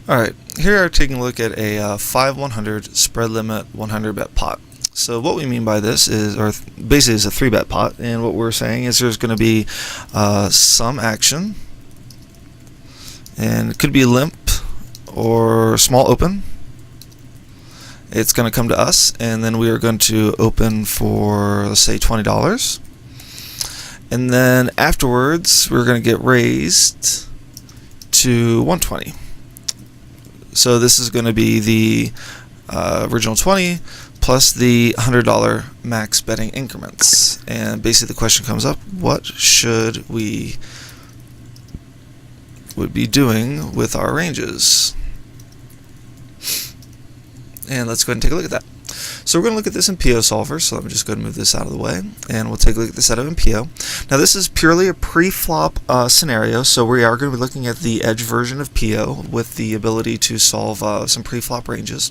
Alright, here we are taking a look at a 5-100 spread limit 100 bet pot. So what we mean by this is, basically is a 3-bet pot, and what we're saying is there's going to be some action, and it could be limp or small open. It's going to come to us, and then we are going to open for, let's say, $20. And then afterwards, we're going to get raised to 120. So this is going to be the original 20 plus the $100 max betting increments. And basically the question comes up, what should we would be doing with our ranges? And let's go ahead and take a look at that. So we're going to look at this in PO Solver, so let me just go ahead and move this out of the way, and we'll take a look at the setup in PO. Now this is purely a pre-flop scenario, so we are going to be looking at the edge version of PO with the ability to solve some pre-flop ranges.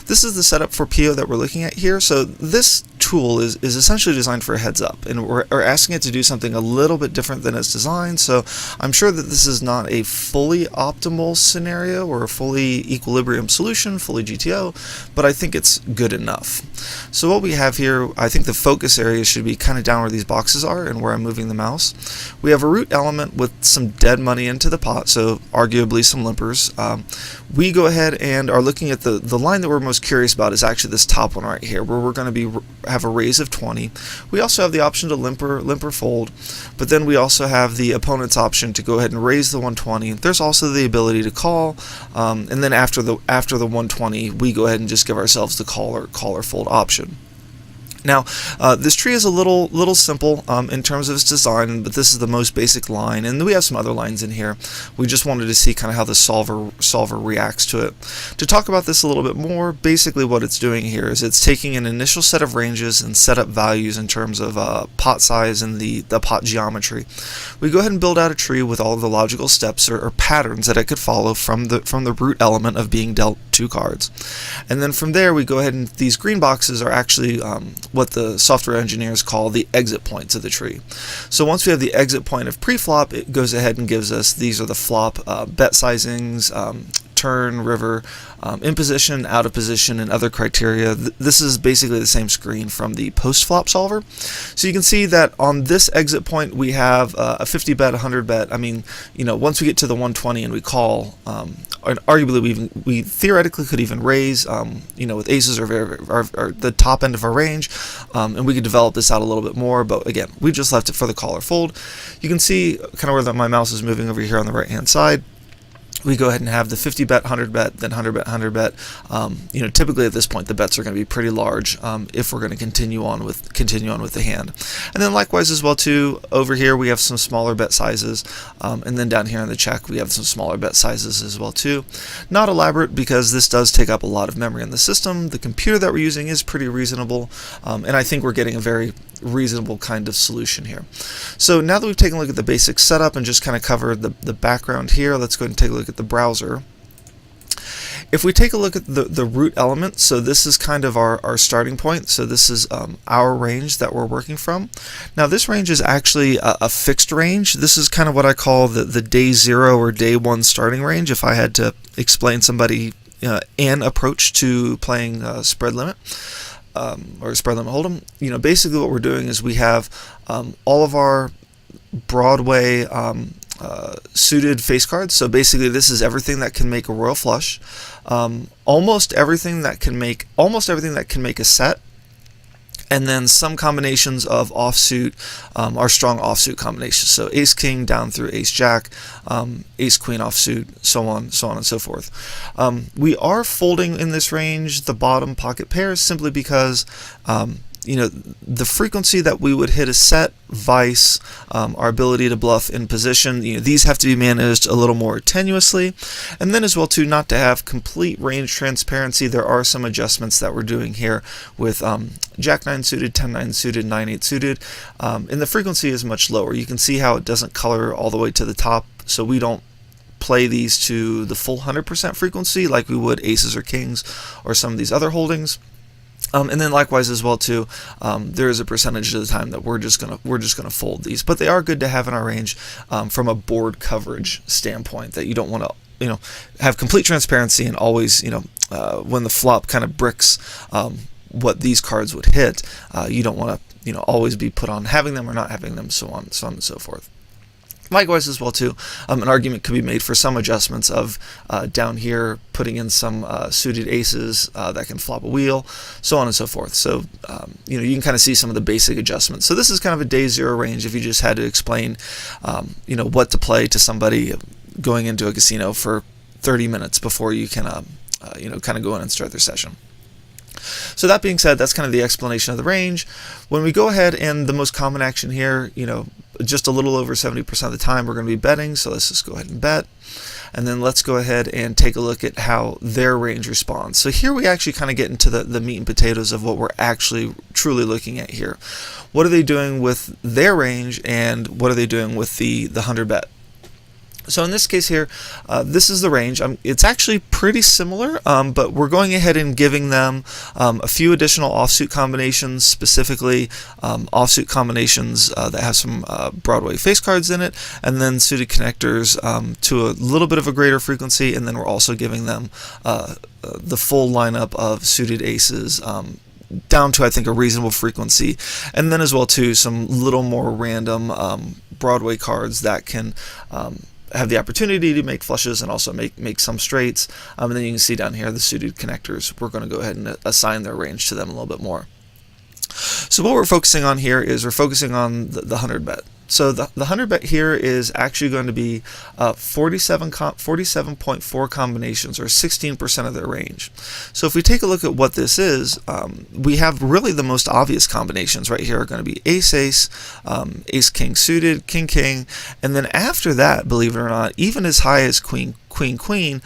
This is the setup for PO that we're looking at here. So this tool is essentially designed for a heads up, and we're asking it to do something a little bit different than it's designed. So I'm sure that this is not a fully optimal scenario or a fully equilibrium solution, fully GTO, but I think it's good enough. So what we have here, I think the focus area should be kind of down where these boxes are and where I'm moving the mouse. We have a root element with some dead money into the pot, so arguably some limpers. We go ahead and are looking at the line that we're most curious about is actually this top one right here, where we're going to have a raise of 20. We also have the option to limper fold, but then we also have the opponent's option to go ahead and raise the 120. There's also the ability to call, and then after the 120, we go ahead and just give ourselves the call or fold option. Now, this tree is a little simple in terms of its design, but this is the most basic line, and we have some other lines in here. We just wanted to see kind of how the solver reacts to it. To talk about this a little bit more, basically what it's doing here is it's taking an initial set of ranges and setup values in terms of pot size and the pot geometry. We go ahead and build out a tree with all of the logical steps or patterns that it could follow from the root element of being dealt 2 cards. And then from there we go ahead and these green boxes are actually what the software engineers call the exit points of the tree. So once we have the exit point of pre-flop, it goes ahead and gives us these are the flop bet sizings, turn, river, in position, out of position, and other criteria. This is basically the same screen from the post-flop solver. So you can see that on this exit point we have a 50 bet, 100 bet. I mean, once we get to the 120 and we call, and arguably we theoretically could even raise, with aces or the top end of our range, and we could develop this out a little bit more, but again, we just left it for the call or fold. You can see kind of where my mouse is moving over here on the right hand side. We go ahead and have the 50 bet, 100 bet, then 100 bet, 100 bet. Typically at this point the bets are going to be pretty large if we're going to continue on with the hand. And then likewise as well too, over here we have some smaller bet sizes, and then down here in the check we have some smaller bet sizes as well too. Not elaborate because this does take up a lot of memory in the system. The computer that we're using is pretty reasonable, and I think we're getting a very reasonable kind of solution here. So now that we've taken a look at the basic setup and just kind of covered the background here, let's go ahead and take a look at the browser. If we take a look at the root element, so this is kind of our starting point. So this is our range that we're working from. Now this range is actually a fixed range. This is kind of what I call the day 0 or day 1 starting range if I had to explain somebody an approach to playing spread limit. Or spread limit Holdem. Basically what we're doing is we have all of our Broadway suited face cards. So basically this is everything that can make a royal flush, almost everything that can make a set, and then some combinations of offsuit are strong offsuit combinations. So ace king down through ace jack, ace queen offsuit, so on and so forth. We are folding in this range the bottom pocket pairs simply because the frequency that we would hit a set, vice our ability to bluff in position, these have to be managed a little more tenuously. And then as well too, not to have complete range transparency, there are some adjustments that we're doing here with Jack 9 suited, 10 9 suited, 9 8 suited, and the frequency is much lower. You can see how it doesn't color all the way to the top, so we don't play these to the full 100% frequency like we would aces or kings or some of these other holdings. And then likewise as well too, there is a percentage of the time that we're just gonna fold these, but they are good to have in our range from a board coverage standpoint, that you don't want to have complete transparency, and always, when the flop kind of bricks what these cards would hit, you don't want to, always be put on having them or not having them, so on and so forth. Likewise as well too, an argument could be made for some adjustments of down here putting in some suited aces that can flop a wheel, so on and so forth. So you can kind of see some of the basic adjustments. So this is kind of a day zero range if you just had to explain what to play to somebody going into a casino for 30 minutes before you can kind of go in and start their session. So that being said, that's kind of the explanation of the range. When we go ahead, and the most common action here, just a little over 70% of the time we're going to be betting, so let's just go ahead and bet. And then let's go ahead and take a look at how their range responds. So here we actually kind of get into the meat and potatoes of what we're actually truly looking at here. What are they doing with their range, and what are they doing with the 100 bet? So in this case here, this is the range. It's actually pretty similar, but we're going ahead and giving them a few additional offsuit combinations, specifically offsuit combinations that have some Broadway face cards in it, and then suited connectors to a little bit of a greater frequency, and then we're also giving them the full lineup of suited aces down to, I think, a reasonable frequency, and then as well too some little more random Broadway cards that can have the opportunity to make flushes and also make some straights, and then you can see down here the suited connectors. We're going to go ahead and assign their range to them a little bit more. So what we're focusing on here is we're focusing on the 100 bet. So the 100 bet here is actually going to be 47.4 combinations, or 16% of their range. So if we take a look at what this is, we have really the most obvious combinations right here are going to be ace-ace, ace-king suited, king-king, and then after that, believe it or not, even as high as queen-queen-queen,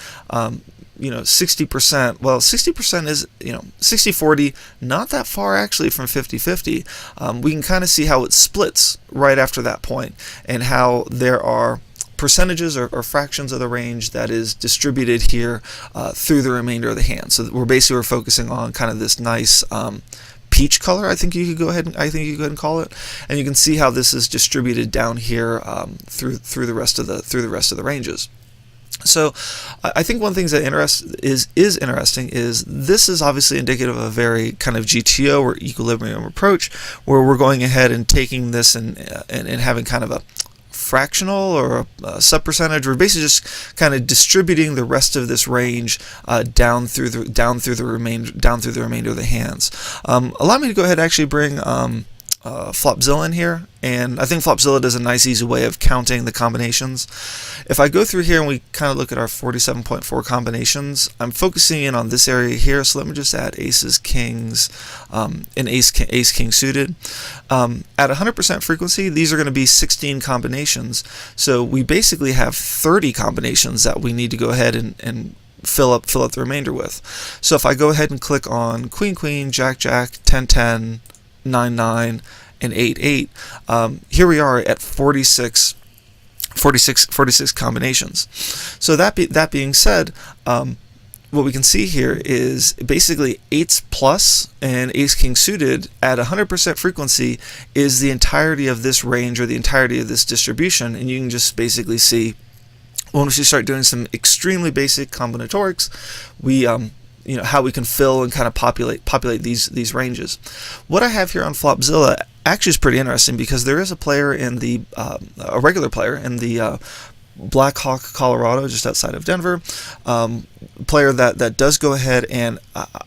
60%, well, 60% is, 60-40, not that far actually from 50-50. We can kind of see how it splits right after that point, and how there are percentages or fractions of the range that is distributed here through the remainder of the hand. So we're focusing on kind of this nice peach color, I think you could go ahead and call it, and you can see how this is distributed down here through the rest of the ranges. So I think one thing that is interesting is this is obviously indicative of a very kind of GTO or equilibrium approach, where we're going ahead and taking this and having kind of a fractional or a sub percentage. We're basically just kind of distributing the rest of this range down through the remainder of the hands. Allow me to go ahead and actually bring Flopzilla in here, and I think Flopzilla does a nice easy way of counting the combinations. If I go through here and we kind of look at our 47.4 combinations, I'm focusing in on this area here, so let me just add aces, kings, and ace-king suited. At 100% frequency, these are going to be 16 combinations, so we basically have 30 combinations that we need to go ahead and fill up the remainder with. So if I go ahead and click on queen-queen, jack-jack, 10-10, 9-9, and 8-8, here we are at 46 combinations. So that being said, what we can see here is basically 8s plus and ace-king suited at 100% frequency is the entirety of this range, or the entirety of this distribution, and you can just basically see once we start doing some extremely basic combinatorics, we how we can fill and kind of populate these ranges. What I have here on Flopzilla actually is pretty interesting, because there is a player in the a regular player in the Black Hawk, Colorado, just outside of Denver, player that does go ahead and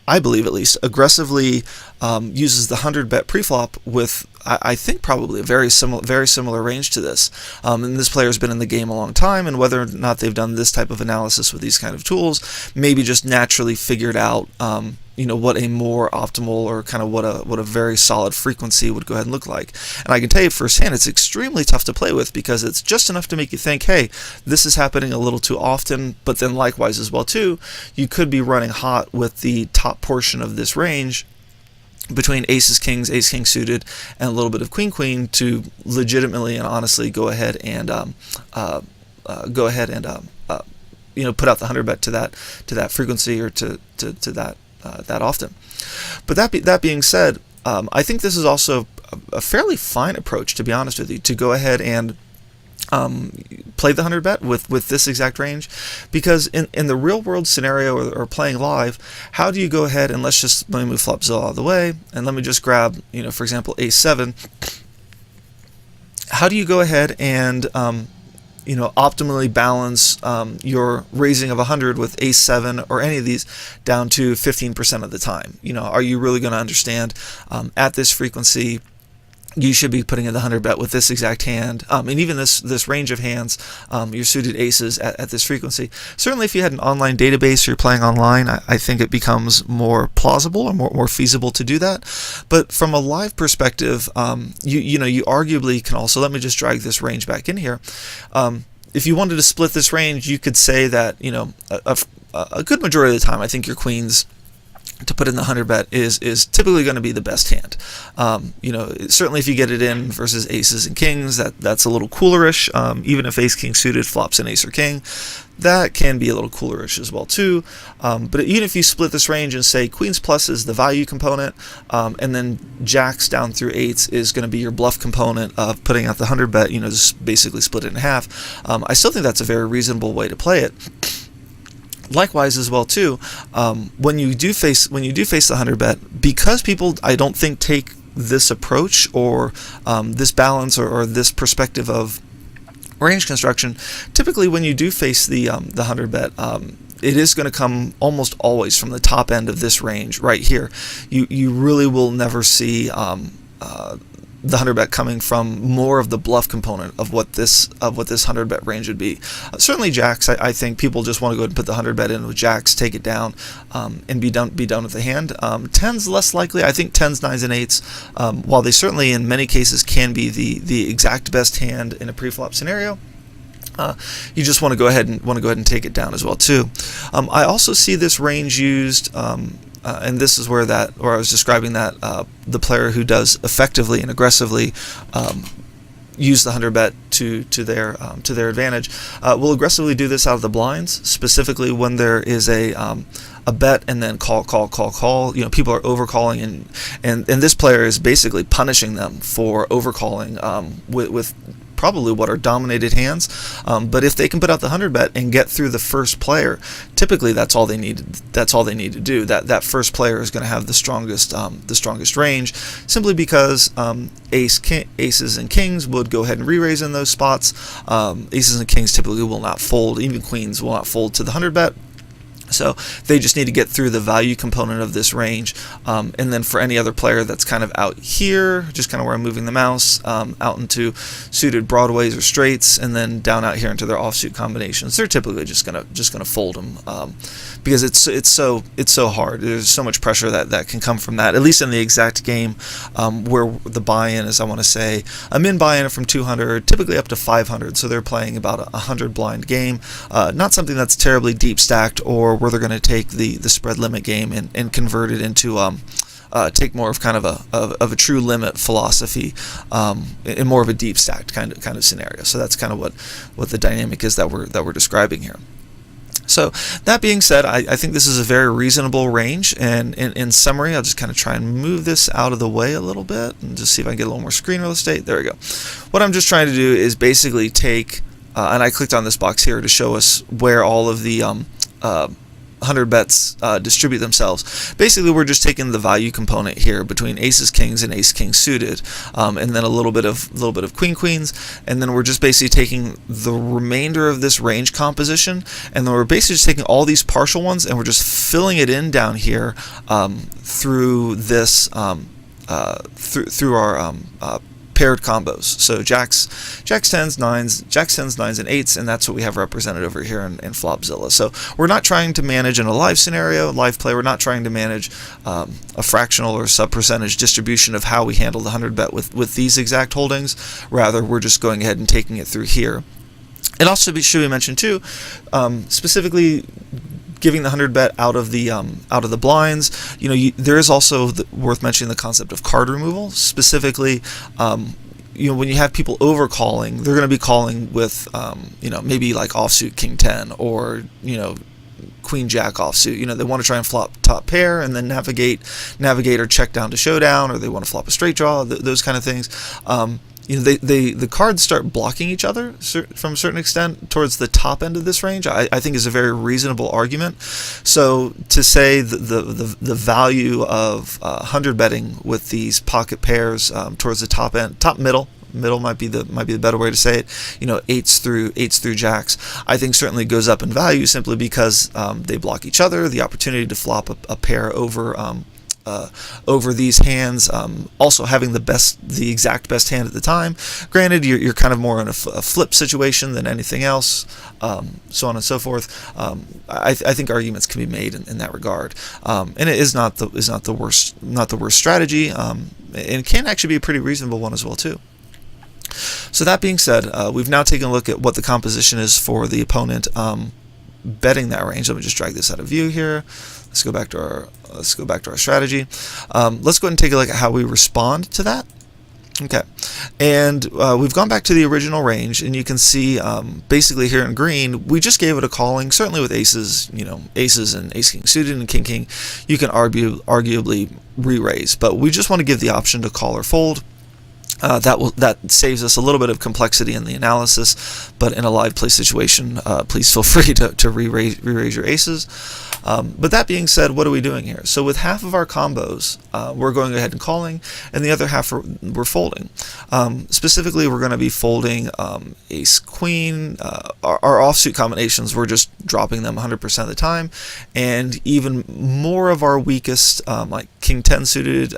I believe at least aggressively uses the 100 bet preflop with I think probably a very similar range to this. And this player has been in the game a long time, and whether or not they've done this type of analysis with these kind of tools, maybe just naturally figured out what a more optimal, or kind of what a very solid frequency would go ahead and look like. And I can tell you firsthand, it's extremely tough to play with, because it's just enough to make you think, hey, this is happening a little too often. But then likewise as well too, you could be running hot with the top portion of this range between aces, kings, ace-king suited, and a little bit of queen-queen to legitimately and honestly go ahead and put out the 100 bet to that frequency, or to that often. But that being said, I think this is also a fairly fine approach, to be honest with you, to go ahead and play the 100 bet with this exact range, because in the real world scenario, or playing live, how do you go ahead and let me move Flopzilla out of the way, and let me just grab, for example, ace-7. How do you go ahead and optimally balance your raising of 100 with ace-7 or any of these down to 15% of the time? Are you really going to understand at this frequency you should be putting in the 100 bet with this exact hand, and even this range of hands, your suited aces at this frequency? Certainly, if you had an online database or you're playing online, I think it becomes more plausible or more feasible to do that. But from a live perspective, you arguably can also, let me just drag this range back in here. If you wanted to split this range, you could say that a good majority of the time, I think your queens to put in the 100 bet is typically going to be the best hand. Certainly if you get it in versus aces and kings, that's a little coolerish. Even if ace king suited flops an ace or king, that can be a little coolerish as well too. But even if you split this range and say queens plus is the value component, and then jacks down through eights is going to be your bluff component of putting out the 100 bet, just basically split it in half, I still think that's a very reasonable way to play it. Likewise as well too, when you do face the 100 bet, because people, I don't think, take this approach or this balance or this perspective of range construction. Typically when you do face the 100 bet, it is going to come almost always from the top end of this range right here. You really will never see the 100 bet coming from more of the bluff component of what this 100 bet range would be. Certainly jacks, I think people just want to go ahead and put the 100 bet in with jacks, take it down, and be done with the hand. Tens less likely. I think tens, nines, and eights, while they certainly in many cases can be the exact best hand in a pre-flop scenario, you just want to go ahead and take it down as well too. I also see this range used. And this is where I was describing that the player who does effectively and aggressively use the 100 bet to their advantage will aggressively do this out of the blinds, specifically when there is a bet and then call. People are overcalling, and this player is basically punishing them for overcalling with probably what are dominated hands, but if they can put out the 100 bet and get through the first player, typically that's all they need to do. That first player is going to have the strongest range, simply because aces and kings would go ahead and re-raise in those spots. Aces and kings typically will not fold. Even queens will not fold to the 100 bet. So they just need to get through the value component of this range, and then for any other player that's kind of out here, just kind of where I'm moving the mouse, out into suited broadways or straights, and then down out here into their offsuit combinations, they're typically just gonna fold them, because it's so hard. There's so much pressure that can come from that. At least in the exact game, where the buy-in is, I want to say, a min buy-in from 200, typically up to 500. So they're playing about a 100 blind game, not something that's terribly deep stacked, or where they're going to take the spread limit game and convert it into take more of kind of a true limit philosophy, in more of a deep stacked kind of scenario. So that's kind of what the dynamic is that we're describing here. So that being said, I think this is a very reasonable range, and in summary, I'll just kind of try and move this out of the way a little bit and just see if I can get a little more screen real estate. There we go. What I'm just trying to do is basically take, and I clicked on this box here to show us where all of the 100 bets distribute themselves. Basically, we're just taking the value component here between aces, kings, and ace king suited, and then a little bit of queen queens, and then we're just basically taking the remainder of this range composition, and then we're basically just taking all these partial ones and we're just filling it in down here through this through our paired combos. So jacks, tens, nines, and eights, and that's what we have represented over here in Flopzilla. So we're not trying to manage in a live scenario, live play. We're not trying to manage a fractional or sub-percentage distribution of how we handle the 100 bet with these exact holdings. Rather, we're just going ahead and taking it through here. It also should be mentioned too, specifically giving the 100 bet out of the blinds. There is also worth mentioning the concept of card removal. Specifically, when you have people overcalling, they're going to be calling with maybe like offsuit king 10 or queen jack offsuit. They want to try and flop top pair and then navigate or check down to showdown, or they want to flop a straight draw. Those kind of things. the cards start blocking each other from a certain extent towards the top end of this range. I think is a very reasonable argument. So to say the value of 100 betting with these pocket pairs towards the top end, middle might be the better way to say it. Eights through jacks, I think certainly goes up in value simply because they block each other. The opportunity to flop a pair over these hands, also having the exact best hand at the time. Granted, you're kind of more in a flip situation than anything else, so on and so forth. I think arguments can be made in that regard, and it is not the worst strategy, and it can actually be a pretty reasonable one as well too. So that being said, we've now taken a look at what the composition is for the opponent betting that range. Let me just drag this out of view here. Let's go back to our strategy. Let's go ahead and take a look at how we respond to that. Okay, and we've gone back to the original range, and you can see basically here in green, we just gave it a calling. Certainly with aces, aces and ace king suited and king, you can arguably re-raise, but we just want to give the option to call or fold. That saves us a little bit of complexity in the analysis, but in a live play situation, please feel free to re-raise your aces. But that being said, what are we doing here? So with half of our combos, we're going ahead and calling, and the other half we're folding. Specifically, we're going to be folding ace queen. Our offsuit combinations, we're just dropping them 100% of the time, and even more of our weakest, like king 10 suited,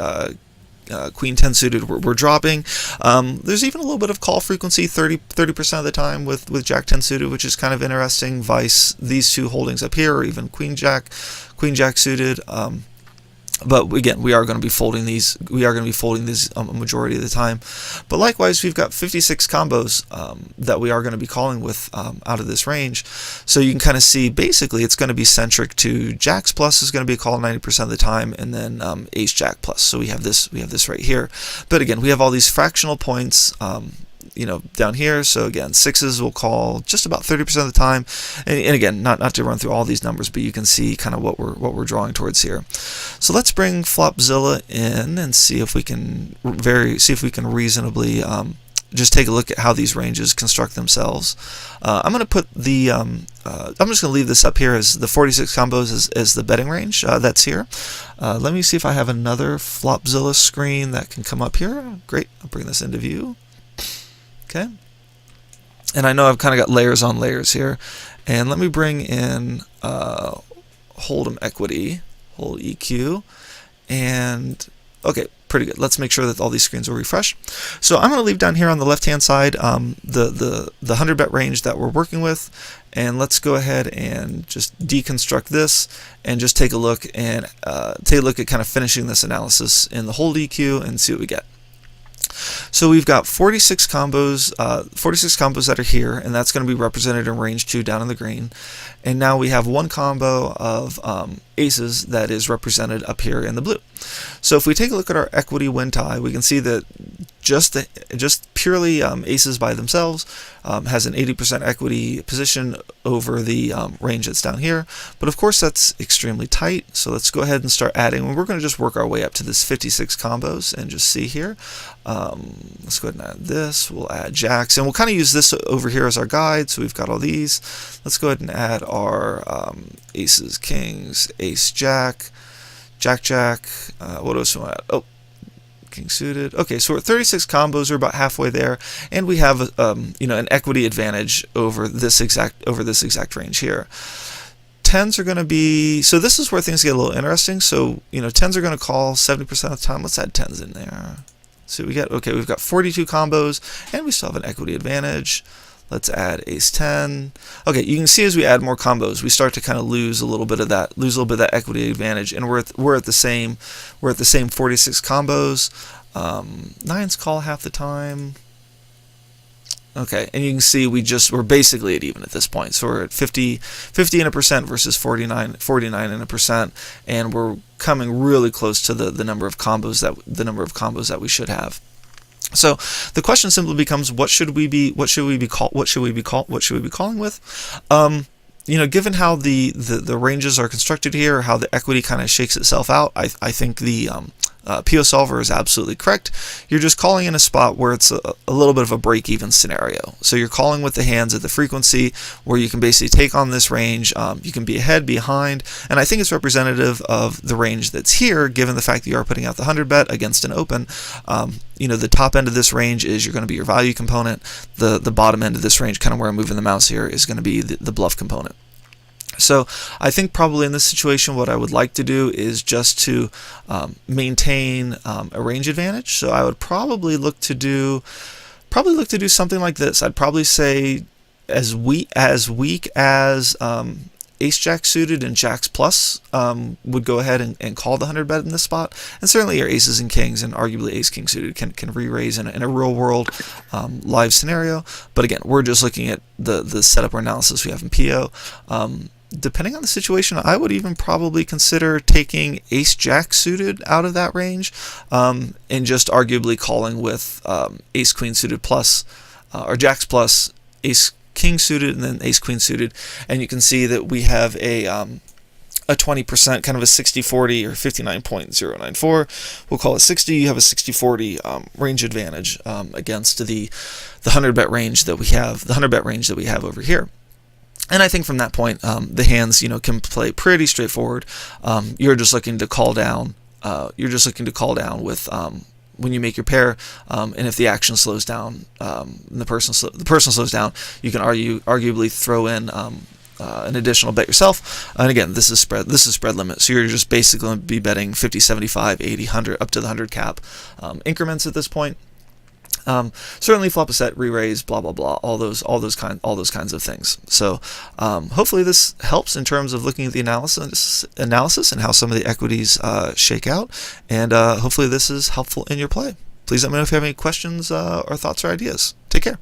queen 10 suited, we're dropping. There's even a little bit of call frequency, 30% of the time with jack 10 suited, which is kind of interesting. Vice these two holdings up here, or even queen jack suited. But again, we are going to be folding these. A majority of the time. But likewise, we've got 56 combos that we are going to be calling with out of this range. So you can kind of see basically it's going to be centric to jacks plus is going to be a call 90% of the time, and then ace jack plus. So we have this right here. But again, we have all these fractional points. Down here. So again, sixes will call just about 30% of the time, and again, not to run through all these numbers, but you can see kind of what we're drawing towards here. So let's bring Flopzilla in and see if we can reasonably just take a look at how these ranges construct themselves. I'm going to put the I'm just going to leave this up here as the 46 combos as the betting range. That's here. Let me see if I have another Flopzilla screen that can come up here. Great. I'll bring this into view. Okay, and I know I've kind of got layers on layers here, and let me bring in Holdem equity, hold EQ, and okay, pretty good. Let's make sure that all these screens will refresh. So I'm going to leave down here on the left hand side the 100 bet range that we're working with, and let's go ahead and just deconstruct this and just take a look at kind of finishing this analysis in the hold EQ and see what we get. So we've got 46 combos that are here, and that's going to be represented in range 2 down in the green. And now we have one combo of aces that is represented up here in the blue. So if we take a look at our equity win tie, we can see that just purely aces by themselves has an 80% equity position over the range that's down here. But of course that's extremely tight, so let's go ahead and start adding, and we're going to just work our way up to this 56 combos and just see here. Let's go ahead and add this. We'll add jacks, and we'll kind of use this over here as our guide. So we've got all these. Let's go ahead and add our aces, kings, ace jack, jack. What else do we want to add? Oh, king suited. Okay, so we're at 36 combos. We're about halfway there, and we have an equity advantage over this exact range here. Tens are going to be, so this is where things get a little interesting. So tens are going to call 70% of the time. Let's add tens in there. So we get, okay, we've got 42 combos, and we still have an equity advantage. Let's add ace 10. Okay, you can see as we add more combos, we start to kind of lose a little bit of that equity advantage, and we're at the same 46 combos. Nines call half the time. Okay, and you can see we're basically at even at this point. So we're at 50 and a percent versus 49 and a percent, and we're coming really close to the number of combos that we should have. So the question simply becomes, what should we be calling with? Given how the ranges are constructed here, how the equity kind of shakes itself out, I think the PO solver is absolutely correct. You're just calling in a spot where it's a little bit of a break-even scenario. So you're calling with the hands at the frequency where you can basically take on this range. You can be ahead, behind, and I think it's representative of the range that's here, given the fact that you are putting out the 100 bet against an open. The top end of this range is you're going to be your value component. The bottom end of this range, kind of where I'm moving the mouse here, is going to be the bluff component. So I think probably in this situation what I would like to do is just to maintain a range advantage. So I would probably look to do something like this. I'd probably say as weak as ace jack suited and jacks plus would go ahead and call the 100 bet in this spot, and certainly your aces and kings and arguably ace king suited can re-raise in a real world live scenario. But again, we're just looking at the setup or analysis we have in PO. Depending on the situation, I would even probably consider taking ace jack suited out of that range and just arguably calling with ace queen suited plus or jacks plus ace king suited and then ace queen suited, and you can see that we have a 20%, kind of a 60-40 or 59.094. We'll call it 60. You have a 60-40 range advantage against the 100 bet range that we have, the 100 bet range that we have over here. And I think from that point, the hands, can play pretty straightforward. You're just looking to call down. With when you make your pair, and if the action slows down, and the person slows down, you can arguably throw in an additional bet yourself. And again, this is spread limit, so you're just basically going to be betting 50, 75, 80, 100 up to the 100 cap increments at this point. Certainly flop a set, re-raise, blah blah blah, all those kinds of things. So hopefully this helps in terms of looking at the analysis and how some of the equities shake out, and hopefully this is helpful in your play. Please let me know if you have any questions or thoughts or ideas. Take care.